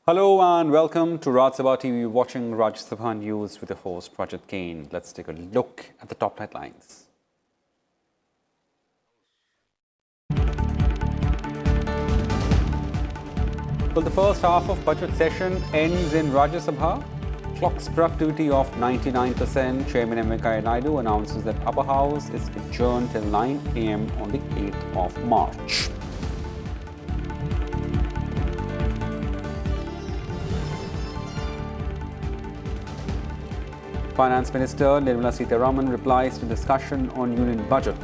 Hello and welcome to Rajya Sabha TV. You're watching Rajya Sabha News with your host Rajat Kane. Let's take a look at the top headlines. Well, the first half of budget session ends in Rajya Sabha. Clocks productivity of 99%. Chairman M. Venkaiah Naidu announces that Upper House is adjourned till 9 a.m. on the 8th of March. Finance Minister Nirmala Sitharaman replies to discussion on union budget.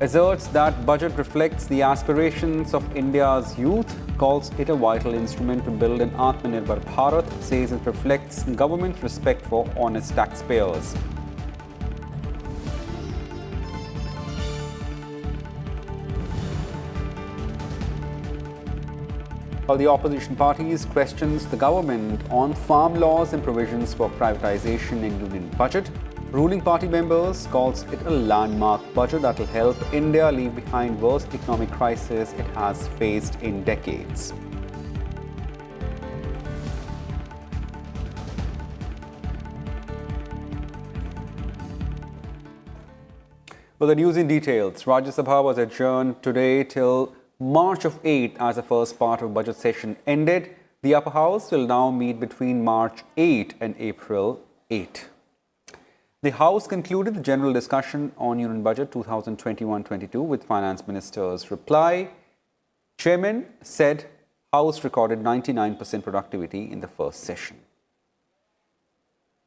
Asserts that budget reflects the aspirations of India's youth, calls it a vital instrument to build an Atmanirbhar Bharat, says it reflects government respect for honest taxpayers. While the opposition parties questions the government on farm laws and provisions for privatization in union budget, ruling party members calls it a landmark budget that will help India leave behind worst economic crisis it has faced in decades. Well, the news in details. Rajya Sabha was adjourned today till March of 8 as the first part of budget session ended. The Upper House will now meet between March 8 and April 8. The House concluded the general discussion on Union Budget 2021-22 with Finance Minister's reply. Chairman said House recorded 99% productivity in the first session.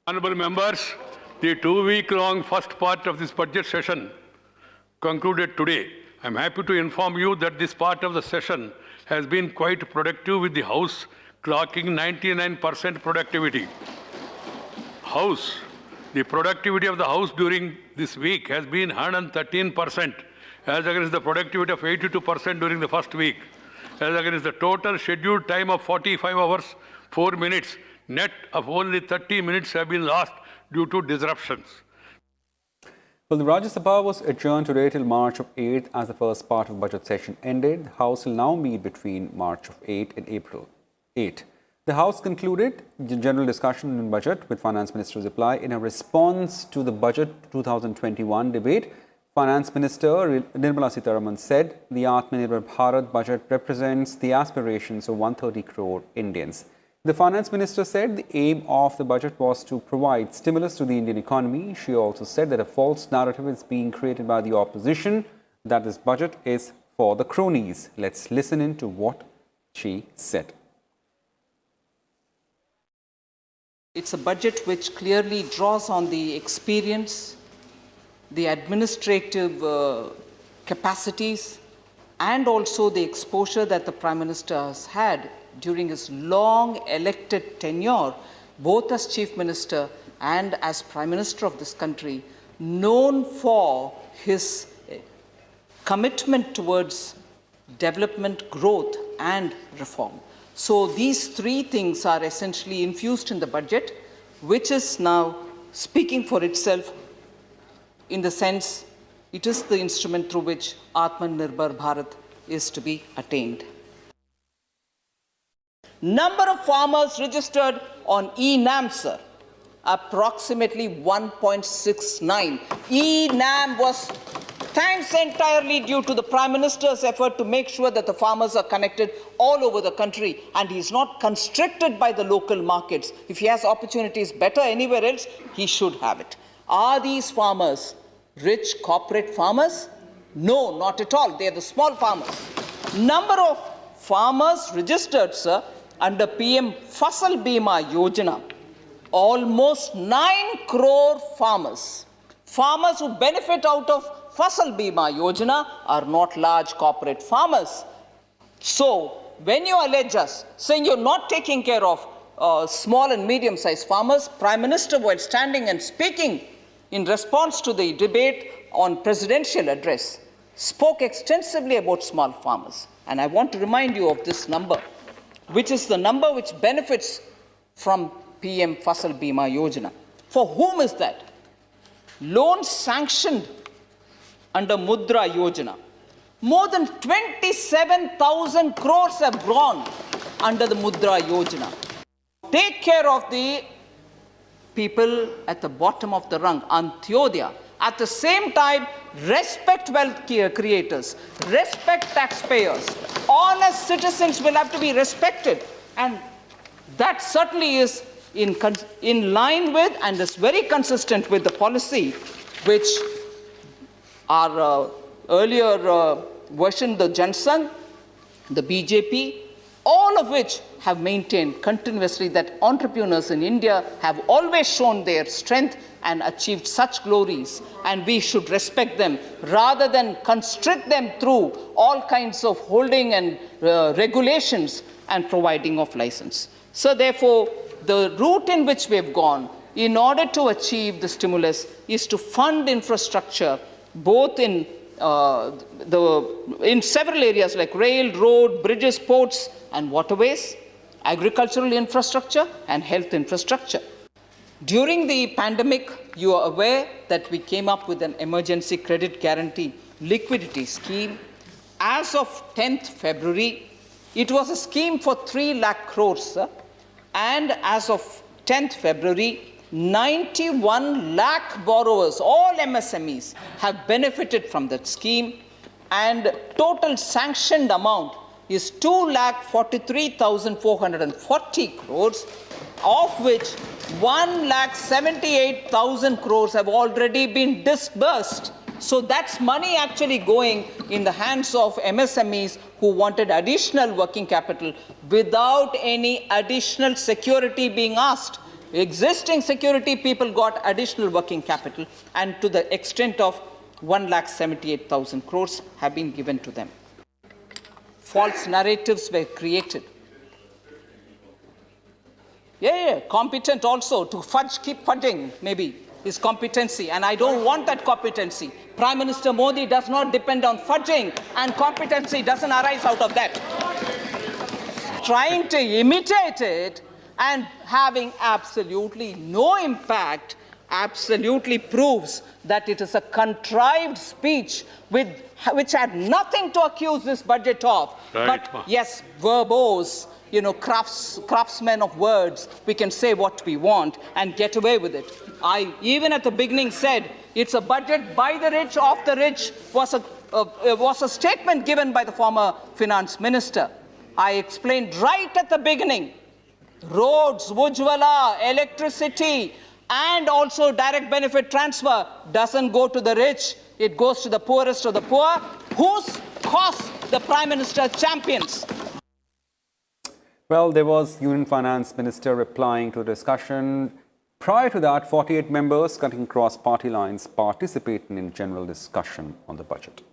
Honorable members, the 2-week-long first part of this budget session concluded today. I am happy to inform you that this part of the session has been quite productive, with the House clocking 99% productivity. The productivity of the House during this week has been 113%, as against the productivity of 82% during the first week, as against the total scheduled time of 45 hours, 4 minutes. Net of only 30 minutes have been lost due to disruptions. Well, the Rajya Sabha was adjourned today till March of 8 as the first part of budget session ended. The House will now meet between March of 8 and April 8. The House concluded the general discussion on budget with Finance Minister's reply. In a response to the Budget 2021 debate, Finance Minister Nirmala Sitharaman said the Atmanirbhar Bharat budget represents the aspirations of 130 crore Indians. The Finance Minister said the aim of the budget was to provide stimulus to the Indian economy. She also said that a false narrative is being created by the opposition that this budget is for the cronies. Let's listen in to what she said. It's a budget which clearly draws on the experience, the administrative capacities, and also the exposure that the Prime Minister has had during his long elected tenure, both as Chief Minister and as Prime Minister of this country, known for his commitment towards development, growth and reform. So these three things are essentially infused in the budget, which is now speaking for itself in the sense it is the instrument through which Atmanirbhar Bharat is to be attained. Number of farmers registered on eNAM, sir, approximately 1.69. eNAM was thanks entirely due to the Prime Minister's effort to make sure that the farmers are connected all over the country and he's not constricted by the local markets. If he has opportunities better anywhere else, he should have it. Are these farmers rich corporate farmers? No, not at all. They are the small farmers. Number of farmers registered, sir, under PM Fasal Bima Yojana, almost 9 crore farmers. Farmers who benefit out of Fasal Bima Yojana are not large corporate farmers. So, when you allege us saying you're not taking care of small and medium-sized farmers, Prime Minister, while standing and speaking in response to the debate on presidential address, spoke extensively about small farmers. And I want to remind you of this number, which is the number which benefits from PM Fasal Bima Yojana. For whom is that? Loans sanctioned under Mudra Yojana. More than 27,000 crores have gone under the Mudra Yojana. Take care of the people at the bottom of the rung, Antyodaya. At the same time, respect wealth creators, respect taxpayers. Honest citizens will have to be respected. And that certainly is in line with and is very consistent with the policy which our earlier version, the Jansangh, the BJP, all of which have maintained continuously that entrepreneurs in India have always shown their strength and achieved such glories, and we should respect them rather than constrict them through all kinds of holding and regulations and providing of license. So therefore, the route in which we have gone in order to achieve the stimulus is to fund infrastructure both in several areas like rail, road, bridges, ports and waterways, agricultural infrastructure and health infrastructure. During the pandemic, you are aware that we came up with an emergency credit guarantee liquidity scheme. As of 10th February, it was a scheme for 3 lakh crores, sir. And as of 10th February, 91 lakh borrowers, all MSMEs, have benefited from that scheme, and total sanctioned amount is 2,43,440 crores, of which 1,78,000 crores have already been disbursed. So that's money actually going in the hands of MSMEs who wanted additional working capital without any additional security being asked. Existing security people got additional working capital, and to the extent of 1,78,000 crores have been given to them. False narratives were created. Competent also to fudge, keep fudging, maybe, is competency, and I don't want that competency. Prime Minister Modi does not depend on fudging, and competency doesn't arise out of that. Trying to imitate it and having absolutely no impact absolutely proves that it is a contrived speech which had nothing to accuse this budget of. Right. But yes, verbose, craftsmen of words, we can say what we want and get away with it. I even at the beginning said it's a budget by the rich, of the rich, was a statement given by the former finance minister. I explained right at the beginning, roads, Ujjwala, electricity, and also direct benefit transfer doesn't go to the rich, it goes to the poorest of the poor, whose cause the Prime Minister champions. Well, there was Union Finance Minister replying to the discussion. Prior to that, 48 members cutting across party lines participating in general discussion on the budget.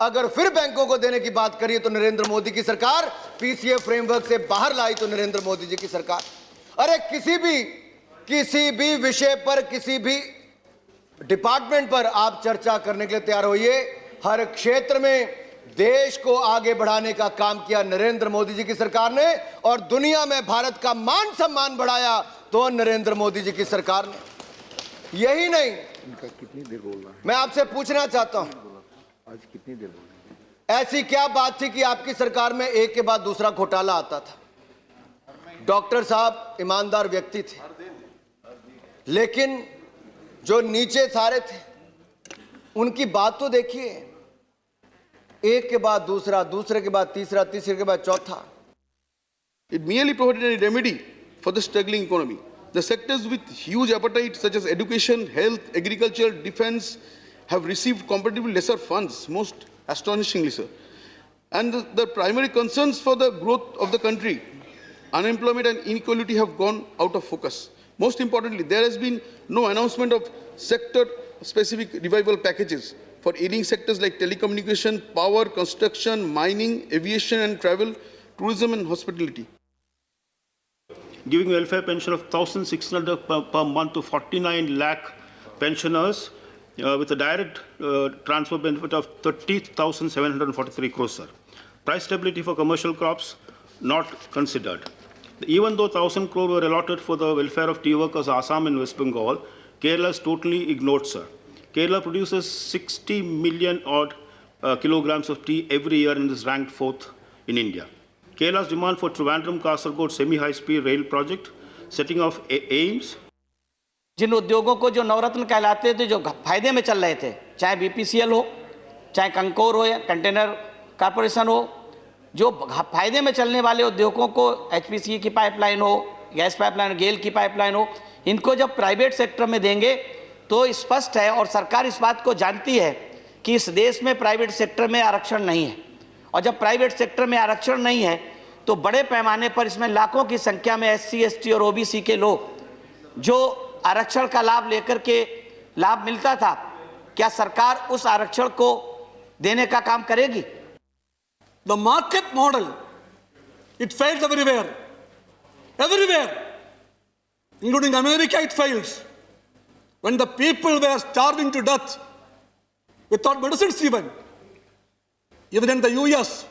अगर फिर बैंकों को देने की बात करिए तो नरेंद्र मोदी की सरकार, पीसीए फ्रेमवर्क से बाहर लाई तो नरेंद्र मोदी जी की सरकार। अरे किसी भी विषय पर, किसी भी डिपार्टमेंट पर आप चर्चा करने के लिए तैयार होइए। हर क्षेत्र में देश को आगे बढ़ाने का काम किया नरेंद्र मोदी जी की सरकार ने, और दुनिया में भारत का मान सम्मान बढ़ाया तो नरेंद्र मोदी जी की सरकार ने। यही नहीं, कितनी देर बोलना है, मैं आपसे पूछना चाहता हूं, आज कितनी देर बोलना है? ऐसी क्या बात थी कि आपकी सरकार में एक के बाद दूसरा घोटाला आता था? डॉक्टर साहब ईमानदार व्यक्ति थे, लेकिन जो नीचे सारे थे उनकी बात तो देखिए, एक के बाद दूसरा, दूसरे के बाद तीसरा, तीसरे के बाद चौथा। It merely provided a remedy for the struggling economy. The sectors with huge appetite such as education, health, agriculture, defense have received comparatively lesser funds, most astonishingly, sir. And the primary concerns for the growth of the country, unemployment and inequality, have gone out of focus. Most importantly, there has been no announcement of sector-specific revival packages for aiding sectors like telecommunication, power, construction, mining, aviation and travel, tourism and hospitality. Giving welfare pension of 1,600 per month to 49 lakh pensioners with a direct transfer benefit of 30,743 crores, sir. Price stability for commercial crops not considered. Even though 1,000 crore were allotted for the welfare of tea workers, Assam and West Bengal, Kerala is totally ignored, sir. Kerala produces 60 million odd kilograms of tea every year and is ranked 4th in India. Kerala's demand for Trivandrum-Kasaragod semi-high-speed rail project, setting of aims. जिन उद्योगों को जो नवरत्न कहलाते थे, जो फायदे में चल रहे थे, चाहे बीपीसीएल हो, चाहे कंकोर हो या कंटेनर कॉरपोरेशन हो, जो फायदे में चलने वाले उद्योगों को एचपीसीए की पाइपलाइन हो, गैस पाइपलाइन, गेल की पाइपलाइन हो, इनको जब प्राइवेट सेक्टर में देंगे तो स्पष्ट है और सरकार इस बात को जानती है कि इस देश में प्राइवेट सेक्टर में आरक्षण नहीं है। और जब प्राइवेट सेक्टर में आरक्षण नहीं है तो बड़े पैमाने पर इसमें लाखों की संख्या में एससी, एसटी और ओबीसी के लोग जो आरक्षण का लाभ लेकर के लाभ मिलता था, क्या सरकार उस आरक्षण को देने का काम करेगी? The market model, it fails everywhere. Everywhere. Including America, it fails. When the people were starving to death without medicines even in the US,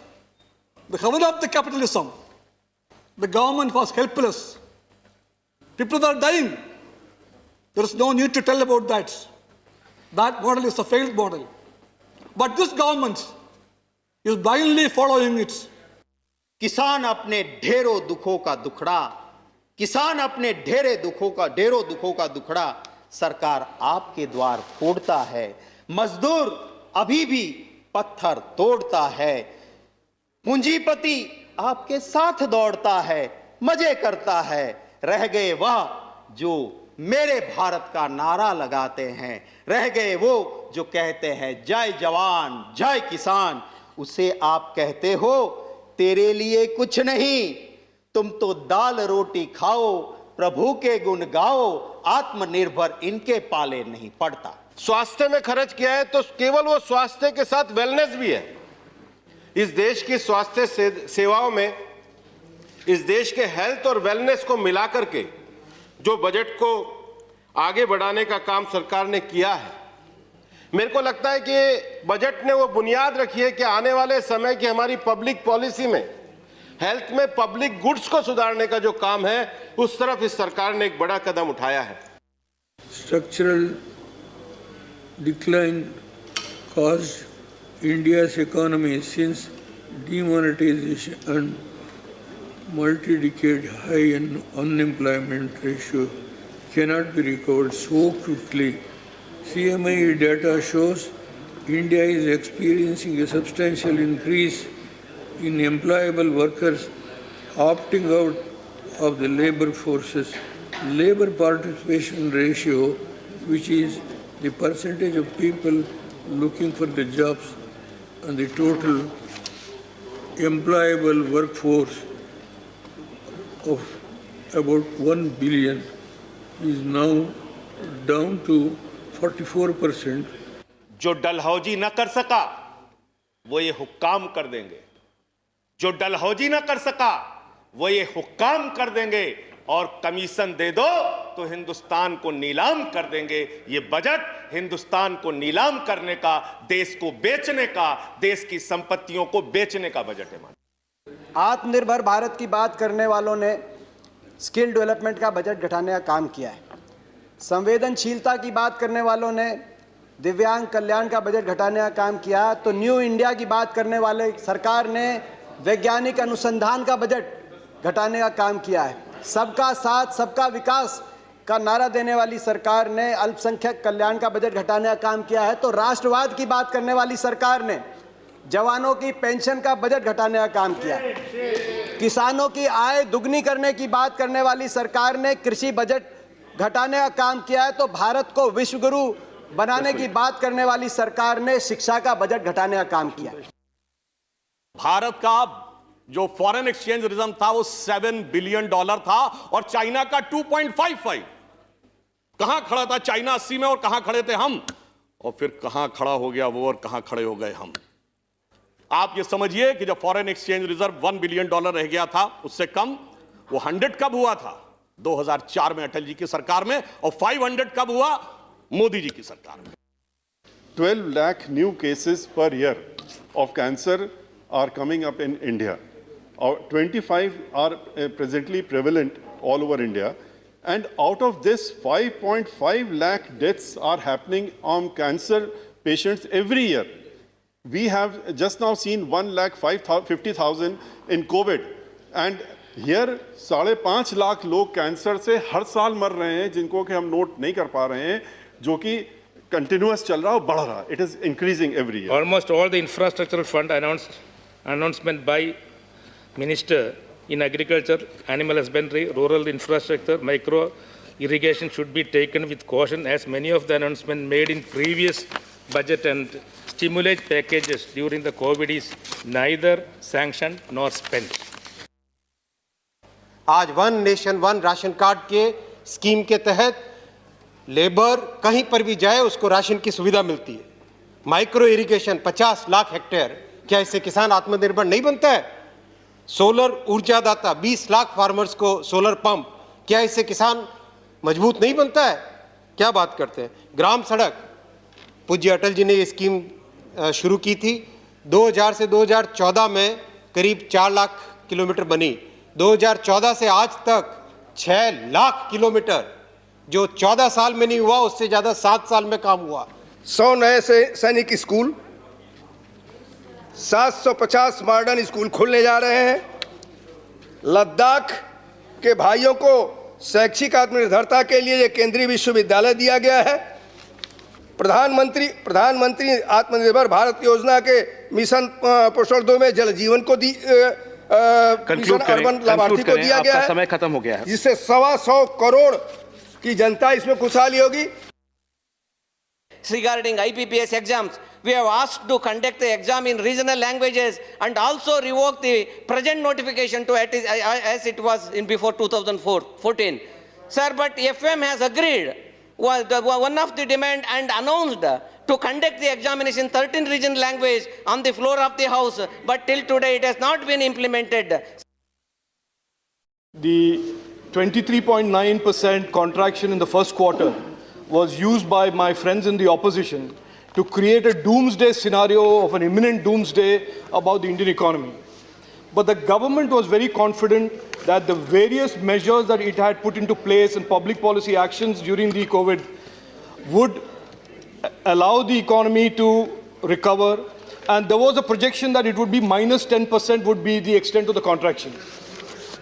the heaven of the capitalism, the government was helpless. People are dying. There is no need to tell about that. That model is a failed model. But this government is blindly following it. किसान अपने ढेरों दुखों का दुखड़ा, किसान अपने ढेरों दुखों का दुखड़ा सरकार आपके द्वार फोड़ता है। मजदूर अभी भी पत्थर तोड़ता है। पूंजीपति आपके साथ दौड़ता है, मजे करता है। रह गए वह जो मेरे भारत का नारा लगाते हैं, रह गए वो जो कहते हैं जय जवान जय किसान। उसे आप कहते हो तेरे लिए कुछ नहीं, तुम तो दाल रोटी खाओ, प्रभु के गुण गाओ, आत्मनिर्भर इनके पाले नहीं पड़ता। स्वास्थ्य में खर्च किया है तो केवल वो स्वास्थ्य के साथ वेलनेस भी है। इस देश की स्वास्थ्य सेवाओं में इस देश के हेल्थ और वेलनेस को मिलाकर के जो बजट को आगे बढ़ाने का काम सरकार ने किया है, मेरे को लगता है कि बजट ने वो बुनियाद रखी है कि आने वाले समय की हमारी पब्लिक पॉलिसी में हेल्थ में पब्लिक गुड्स को सुधारने का जो काम है उस तरफ इस सरकार ने एक बड़ा कदम उठाया है। Structural decline caused India's economy since demonetization and multi-decade high unemployment ratio cannot be recovered so quickly. CMI data shows India is experiencing a substantial increase in employable workers opting out of the labor forces. Labor participation ratio, which is the percentage of people looking for the jobs and the total employable workforce of about 1 billion, is now down to 44%. जो डलहौजी न कर सका वो ये हुक्काम कर देंगे, जो डलहौजी न कर सका वो ये हुक्काम कर देंगे, और कमीशन दे दो तो हिंदुस्तान को नीलाम कर देंगे। ये बजट हिंदुस्तान को नीलाम करने का, देश को बेचने का, देश की संपत्तियों को बेचने का बजट है। आत्मनिर्भर भारत की बात करने वालों ने स्किल डेवलपमेंट का बजट घटाने का काम किया है। संवेदनशीलता की बात करने वालों ने दिव्यांग कल्याण का बजट घटाने का काम किया। तो न्यू इंडिया की बात करने वाले सरकार ने वैज्ञानिक अनुसंधान का बजट घटाने का काम किया है। सबका साथ सबका विकास का नारा देने वाली सरकार ने अल्पसंख्यक कल्याण का बजट घटाने का काम किया है। तो राष्ट्रवाद की बात करने वाली सरकार ने जवानों की पेंशन का बजट घटाने का काम किया। किसानों की आय दुगनी करने की बात करने वाली सरकार ने कृषि बजट घटाने का काम किया है। तो भारत को विश्वगुरु बनाने की बात करने वाली सरकार ने शिक्षा का बजट घटाने का काम किया। भारत का जो फॉरेन एक्सचेंज रिजर्व था वो $7 बिलियन था और चाइना का 2.55। कहां खड़ा था चाइना 80 में और कहां खड़े थे हम, और फिर कहां खड़ा हो गया वो और कहां खड़े हो गए हम। आप ये समझिए कि जब फॉरेन एक्सचेंज रिजर्व $1 बिलियन रह गया था उससे कम, वो 100 कब हुआ था? 2004 में अटल जी की सरकार में, और 500 कब हुआ? मोदी जी की सरकार में। 12 lakh new cases per year of cancer are coming up in India. 25 are presently prevalent all over India, and out of this 5.5 lakh deaths are happening on cancer patients every year. We have just now seen 1,50,000 in COVID. And here 5.5 lakh लोग cancer से हर साल मर रहे हैं, जिनको कि हम note नहीं कर पा रहे हैं, जो कि कंटिन्यूअस चल रहा है, बढ़ रहा है. It is increasing every year. Almost all the infrastructural fund announcement by Minister in Agriculture, Animal Husbandry, Rural Infrastructure, Micro Irrigation should be taken with caution, as many of the announcements made in previous budget and stimulate packages during the COVID is neither sanctioned nor spent. आज one nation one ration card के scheme के तहत labour कहीं पर भी जाए उसको ration की सुविधा मिलती है. माइक्रो इरिगेशन 50 लाख हेक्टेयर, क्या इससे किसान आत्मनिर्भर नहीं बनता है? सोलर ऊर्जा दाता 20 लाख फार्मर्स को सोलर पंप, क्या इससे किसान मजबूत नहीं बनता है? क्या बात करते हैं. ग्राम सड़क, पूज्य अटल जी ने ये स्कीम शुरू की थी. 2000 से 2014 में करीब 4 लाख किलोमीटर बनी. 2014 से आज तक 6 लाख किलोमीटर, जो 14 साल में नहीं हुआ उससे ज्यादा 7 साल में काम हुआ. 100 नए सैनिक स्कूल, 750 मॉडर्न स्कूल खुलने जा रहे हैं. लद्दाख के भाइयों को शैक्षिक आत्मनिर्भरता के लिए ये केंद्रीय विश्वविद्यालय दिया गया है. प्रधानमंत्री आत्मनिर्भर भारत योजना के मिशन पोषण 2 में जल जीवन को मिशन अर्बन लाभार्थी को दिया गया है. समय खत्म हो गया है, जिससे 125 करोड़ की जनता इसमें खुशहाली होगी. Regarding IPPS exams, we have asked to conduct the exam in regional languages and also revoke the present notification to as it was in before 2014. Sir, but FM has agreed one of the demand and announced to conduct the examination in 13 regional languages on the floor of the house, but till today it has not been implemented. The 23.9% contraction in the first quarter was used by my friends in the opposition to create a doomsday scenario of an imminent doomsday about the Indian economy. But the government was very confident that the various measures that it had put into place and public policy actions during the COVID would allow the economy to recover. And there was a projection that it would be minus 10% would be the extent of the contraction.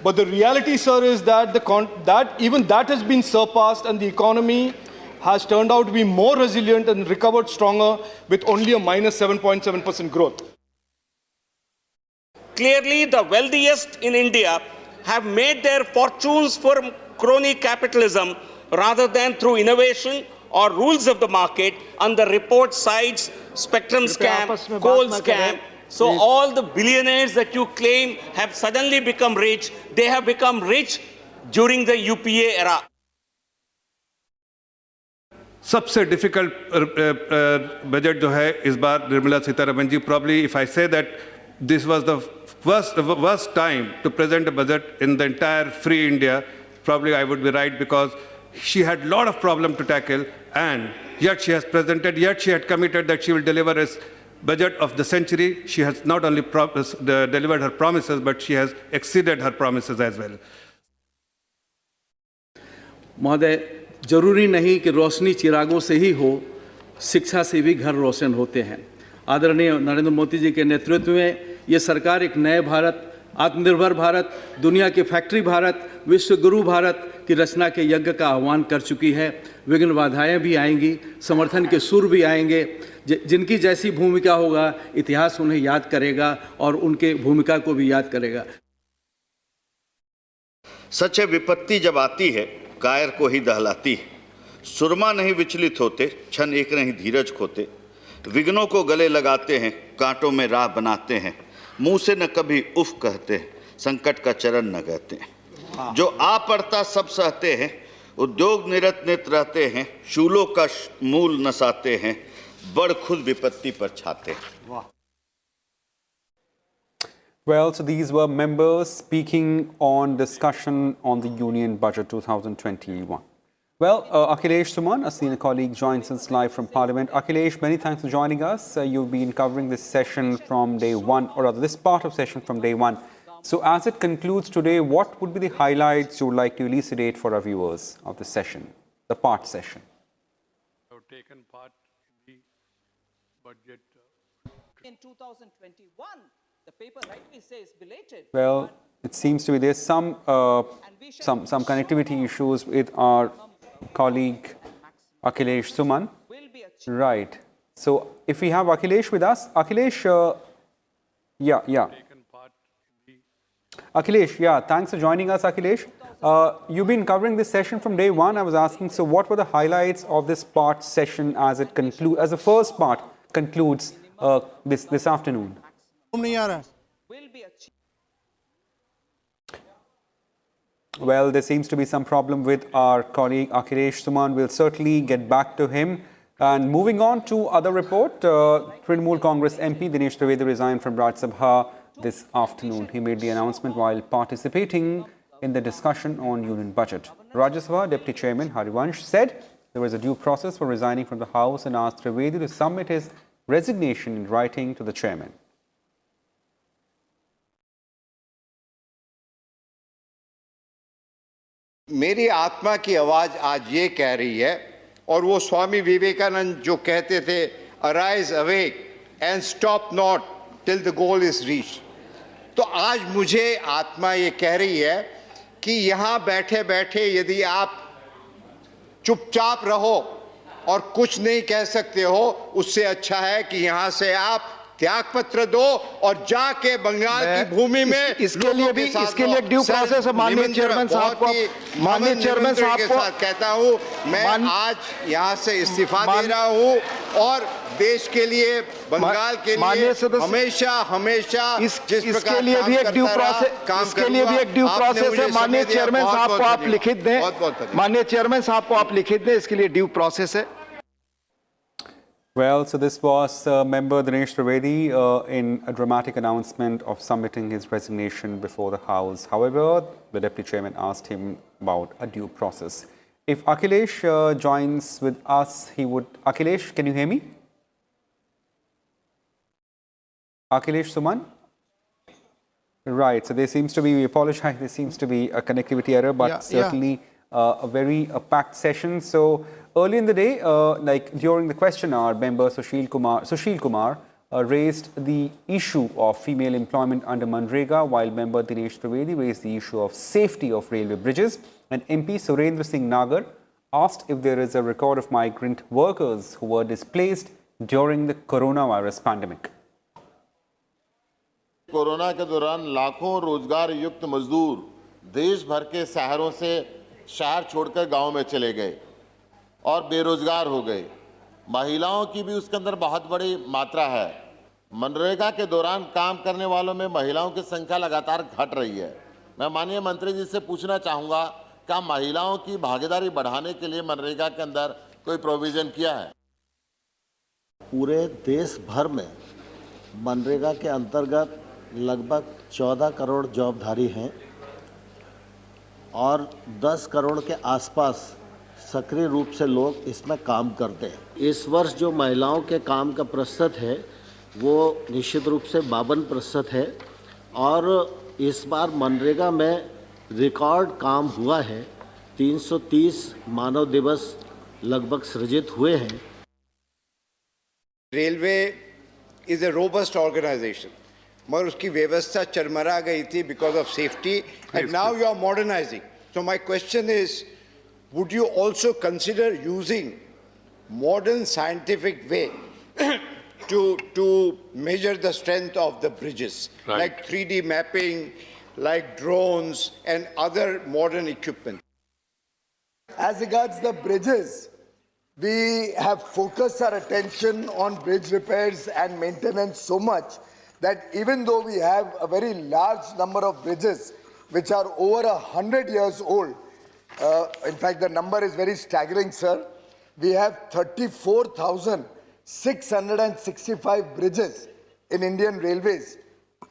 But the reality, sir, is that even that has been surpassed, and the economy has turned out to be more resilient and recovered stronger with only a minus 7.7% growth. Clearly, the wealthiest in India have made their fortunes from crony capitalism rather than through innovation or rules of the market. On the report cites spectrum scam, coal scam. So all the billionaires that you claim have suddenly become rich, they have become rich during the UPA era. सबसे difficult budget जो है इस बार Nirmala Sitharaman ji, probably if I say that this was the worst time to present a budget in the entire free India, probably I would be right, because she had a lot of problems to tackle, and yet she has presented, yet she had committed that she will deliver a budget of the century. She has not only delivered her promises, but she has exceeded her promises as well. महोदय, जरूरी नहीं कि रोशनी चिरागों से ही हो, शिक्षा से भी घर रोशन होते हैं. आदरणीय नरेंद्र मोदी जी के नेतृत्व में ये सरकार एक नए भारत, आत्मनिर्भर भारत, दुनिया के फैक्ट्री भारत, विश्व गुरु भारत की रचना के यज्ञ का आह्वान कर चुकी है. विघ्न बाधाएं भी आएंगी, समर्थन के सुर भी आएंगे. जिनकी जैसी भूमिका होगा, इतिहास उन्हें याद करेगा और उनके भूमिका को भी याद करेगा. सच है, विपत्ति जब आती है कायर को ही दहलाती है. सुरमा नहीं विचलित होते, क्षण एक नहीं धीरज खोते. विघ्नों को गले लगाते हैं, कांटों में राह बनाते हैं. मुंह से न कभी उफ कहते हैं, संकट का चरण न कहते हैं. जो आ पड़ता सब सहते हैं, उद्योग निरत नित रहते हैं. शूलों का मूल नसाते हैं, बड़ खुद विपत्ति पर छाते हैं. Well, so these were members speaking on discussion on the Union Budget 2021. Well, Akhilesh Suman, a senior colleague, joins us live from Parliament. Akhilesh, many thanks for joining us. You've been covering this session from day one, or rather this part of session from day one. So as it concludes today, what would be the highlights you would like to elucidate for our viewers of the session, the part session? I've taken part in the budget. In 2021, The paper rightly says belated. Well, it seems to be there's some connectivity issues with our colleague Akhilesh Suman. Right. So if we have Akhilesh with us, Akhilesh, Akhilesh, thanks for joining us, Akhilesh. You've been covering this session from day one. I was asking, so what were the highlights of this part session as it concludes, as the first part concludes this afternoon? Well, there seems to be some problem with our colleague Akhilesh Suman. We'll certainly get back to him. And moving on to other report, Trinamool Congress MP Dinesh Trivedi resigned from Rajya Sabha this afternoon. He made the announcement while participating in the discussion on union budget. Rajya Sabha Deputy Chairman Harivansh said there was a due process for resigning from the House and asked Trivedi to submit his resignation in writing to the chairman. मेरी आत्मा की आवाज आज ये कह रही है, और वो स्वामी विवेकानंद जो कहते थे, arise awake and stop not till the goal is reached, तो आज मुझे आत्मा ये कह रही है कि यहाँ बैठे बैठे यदि आप चुपचाप रहो और कुछ नहीं कह सकते हो, उससे अच्छा है कि यहाँ से आप त्याग पत्र दो और जाके बंगाल की भूमि में इसके लिए ड्यू प्रोसेस है। माननीय चेयरमैन साहब को कहता हूँ, मैं आज यहाँ से इस्तीफा दे रहा हूँ और देश के लिए, बंगाल के लिए हमेशा जिस इसके लिए भी एक ड्यू प्रोसेस है। माननीय चेयरमैन साहब को आप लिखित दें, माननीय चेयरमैन साहब को आप लिखित दें, इसके लिए ड्यू प्रोसेस है। Well, so this was member Dinesh Trivedi in a dramatic announcement of submitting his resignation before the House. However, the Deputy Chairman asked him about a due process. If Akhilesh joins with us, he would... Akhilesh, can you hear me? Akhilesh Suman? Right, so there seems to be, we apologize, there seems to be a connectivity error, but certainly a very packed session. So early in the day, like during the question hour, member Sushil Kumar raised the issue of female employment under Manrega, while member Dinesh Trivedi raised the issue of safety of railway bridges. And MP Surendra Singh Nagar asked if there is a record of migrant workers who were displaced during the coronavirus pandemic. Corona के दौरान लाखों रोजगार युक्त मजदूर देश भर के शहरों से शहर छोड़कर गांव में चले गए और बेरोजगार हो गए। महिलाओं की भी उसके अंदर बहुत बड़ी मात्रा है। मनरेगा के दौरान काम करने वालों में महिलाओं की संख्या लगातार घट रही है। मैं माननीय मंत्री जी से पूछना चाहूँगा, क्या महिलाओं की भागीदारी बढ़ाने के लिए मनरेगा के अंदर कोई प्रोविजन किया है? पूरे देश भर में मनरेगा के अंतर्गत लगभग 14 करोड़ जॉबधारी हैं और 10 करोड़ के आसपास सक्रिय रूप से लोग इसमें काम करते हैं। इस वर्ष जो महिलाओं के काम का प्रतिशत है वो निश्चित रूप से 52% है और इस बार मनरेगा में रिकॉर्ड काम हुआ है। 330 मानव दिवस लगभग सृजित हुए हैं। Railway is a robust organisation, मगर उसकी व्यवस्था चरमरा गई थी because of safety, and now you are modernising. So my question is, would you also consider using modern scientific way to measure the strength of the bridges, like 3D mapping, like drones and other modern equipment? As regards the bridges, we have focused our attention on bridge repairs and maintenance so much that even though we have a very large number of bridges which are over 100 years old, in fact the number is very staggering, sir. We have 34,665 bridges in Indian Railways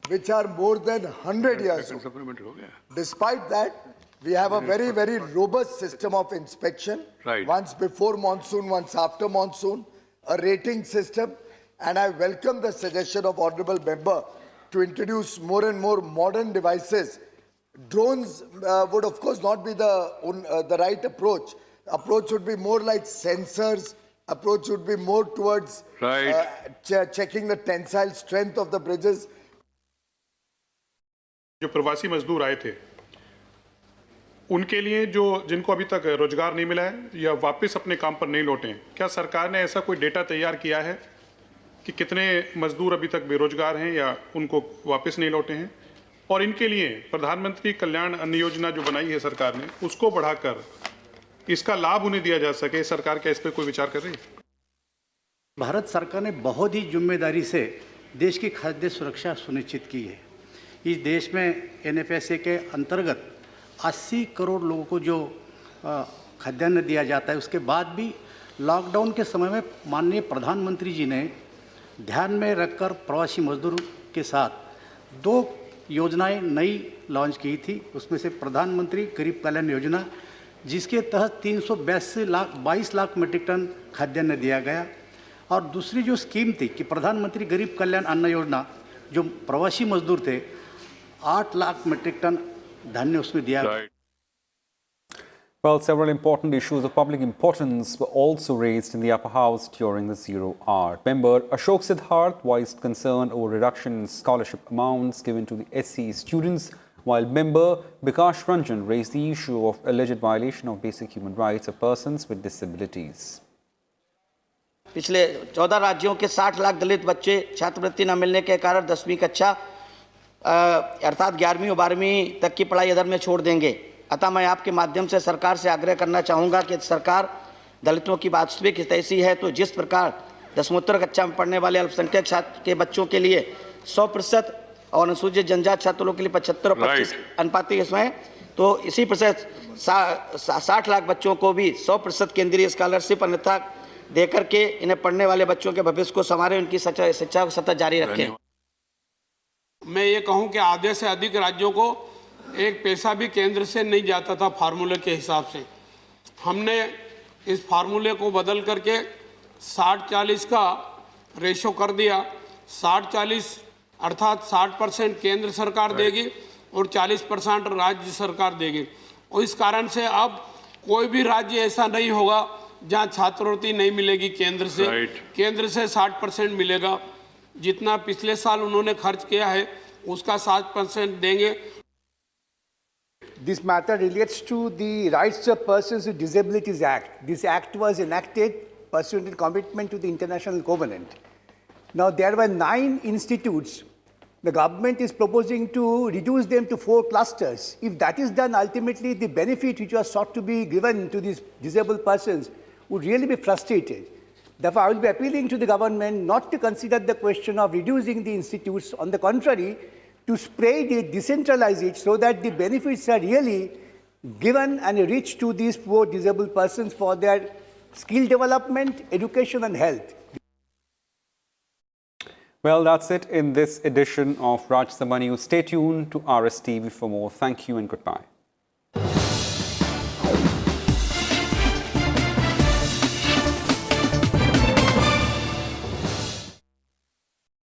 which are more than 100 years old. Despite that, we have a very, very robust system of inspection. Once before monsoon, once after monsoon, a rating system. And I welcome the suggestion of Honorable Member to introduce more and more modern devices. Drones would of course not be the right approach. Approach would be more like sensors. Approach would be more towards checking the tensile strength of the bridges. जो प्रवासी मजदूर आए थे उनके लिए जिनको अभी तक रोजगार नहीं मिला है या वापस अपने काम पर नहीं लौटे हैं, क्या सरकार ने ऐसा कोई डेटा तैयार किया है कि कितने मजदूर अभी तक बेरोजगार हैं या उनको वापस नहीं लौटे हैं? और इनके लिए प्रधानमंत्री कल्याण अन्न योजना जो बनाई है सरकार ने, उसको बढ़ाकर इसका लाभ उन्हें दिया जा सके, सरकार क्या इस पर कोई विचार कर रही है? भारत सरकार ने बहुत ही जिम्मेदारी से देश की खाद्य सुरक्षा सुनिश्चित की है। इस देश में NFSA के अंतर्गत 80 करोड़ लोगों को जो खाद्यान्न दिया जाता है, उसके बाद भी लॉकडाउन के समय में माननीय प्रधानमंत्री जी ने ध्यान में रखकर प्रवासी मजदूर के साथ 2 योजनाएं नई लॉन्च की थी। उसमें से प्रधानमंत्री गरीब कल्याण योजना, जिसके तहत 22 लाख मीट्रिक टन खाद्यान्न दिया गया, और दूसरी जो स्कीम थी कि प्रधानमंत्री गरीब कल्याण अन्न योजना, जो प्रवासी मजदूर थे 8 लाख मीट्रिक टन धान्य उसमें दिया गया। Well, several important issues of public importance were also raised in the upper house during the zero hour. Member Ashok Siddharth voiced concern over reduction in scholarship amounts given to the SC students, while member Bikash Ranjan raised the issue of alleged violation of basic human rights of persons with disabilities. पिछले 14 राज्यों के 60 लाख दलित बच्चे छात्रवृत्ति न मिलने के कारण 10वीं कक्षा अर्थात 11वीं और 12वीं तक की पढ़ाई अधर में छोड़ देंगे। अतः मैं आपके माध्यम से सरकार से आग्रह करना चाहूँगा कि सरकार दलितों की वास्तविक हितैषी है, तो जिस प्रकार दसमोत्तर कक्षा में पढ़ने वाले अल्पसंख्यक छात्र के बच्चों के लिए 100% और अनुसूचित जनजाति छात्रों के लिए 75 और 25 अनुपातिक इसमें, तो इसी प्रतिशत 60 लाख बच्चों को भी 100% केंद्रीय स्कॉलरशिप अन्यथा देकर के इन्हें पढ़ने वाले बच्चों के भविष्य को संवारें, उनकी शिक्षा को सतत जारी रखें। मैं ये कहूं कि आधे से अधिक राज्यों को एक पैसा भी केंद्र से नहीं जाता था फार्मूले के हिसाब से। हमने इस फार्मूले को बदल करके 60-40 का रेशो कर दिया। 60-40 अर्थात 60% केंद्र सरकार देगी और 40% राज्य सरकार देगी। और इस कारण से अब कोई भी राज्य ऐसा नहीं होगा जहां छात्रवृत्ति नहीं मिलेगी केंद्र से। केंद्र से 60% मिलेगा। जितना पिछले साल उन्होंने खर्च किया है उसका 60% देंगे। This matter relates to the Rights of Persons with Disabilities Act. This act was enacted pursuant to commitment to the International Covenant. Now there were 9 institutes. The government is proposing to reduce them to 4 clusters. If that is done, ultimately the benefit which was sought to be given to these disabled persons would really be frustrated. Therefore, I will be appealing to the government not to consider the question of reducing the institutes. On the contrary, to spread it, decentralize it, so that the benefits are really given and reach to these poor disabled persons for their skill development, education and health. Well, that's it in this edition of Rajya Sabha News. Stay tuned to RSTV for more. Thank you and goodbye.